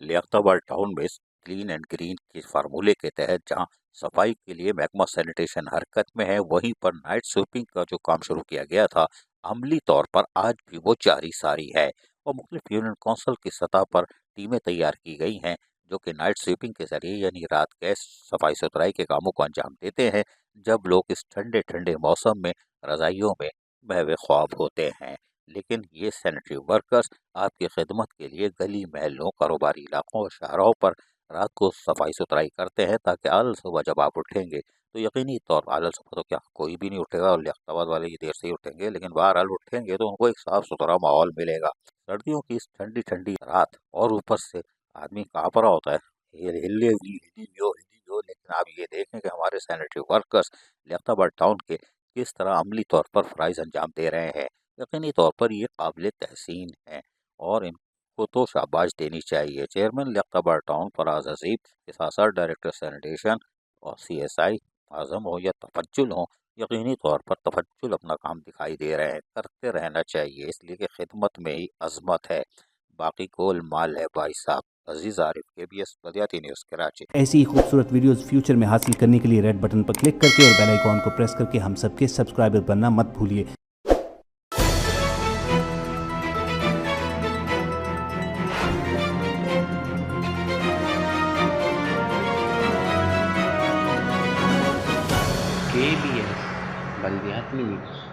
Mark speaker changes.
Speaker 1: Liaquatabad town में clean and green के फार्मूले के तहत जहां सफाई के लिए महकमा सैनिटेशन हरकत में है, वहीं पर नाइट स्वीपिंग का जो काम शुरू किया गया था, अमली तौर पर आज भी वो जारी सारी है और मुख्तलिफ यूनियन कौंसिल की सतह पर टीमें तैयार की गई हैं जो कि नाइट स्वीपिंग के जरिए यानी रात गैस सफाई सुथराई के कामों को अंजाम देते हैं, जब लोग इस ठंडे ठंडे मौसम में रजाइयों में बहवे ख्वाब होते हैं। लेकिन ये सैनिटरी वर्कर्स आपकी खिदमत के लिए गली महलों, कारोबारी इलाकों और शहरों पर रात को सफाई सुथराई करते हैं ताकि आल सुबह जब आप उठेंगे तो यकीनी तौर पर आल सुबह तो क्या कोई भी नहीं उठेगा और लियाकताबाद वाले ही देर से ही उठेंगे, लेकिन बहरहाल उठेंगे तो उनको एक साफ सुथरा माहौल मिलेगा। सर्दियों की इस ठंडी ठंडी रात और ऊपर से आदमी कहाँ पर होता है, ये हिली जो, लेकिन आप ये देखें कि हमारे सैनिटरी वर्कर्स लियाकताबाद टाउन के किस तरह अमली तौर पर फ़राइज़ अंजाम दे रहे हैं। यकीनी तौर पर ये काबिल तहसीन है और इनको तो शाबाश देनी चाहिए। चेयरमैन लियाकताबाद टाउन फराज हसीब के साथ साथ डायरेक्टर सैनिटेशन और CSI आज़म हो या तफज्जुल हो, यकीनी तौर पर तफज्जुल अपना काम दिखाई दे रहे हैं, करते रहना चाहिए, इसलिए कि खिदमत में ही अजमत है, बाकी गोल माल है। भाई साहब, अजीज आरिफ, KBS बदियाती न्यूज़, कराची।
Speaker 2: ऐसी ही खूबसूरत वीडियोस फ्यूचर में हासिल करने के लिए रेड बटन पर क्लिक करके और बेल आइकॉन को प्रेस करके हम सबके सब्सक्राइबर बनना मत भूलिए।
Speaker 3: KBS बल्दियाती न्यूज़।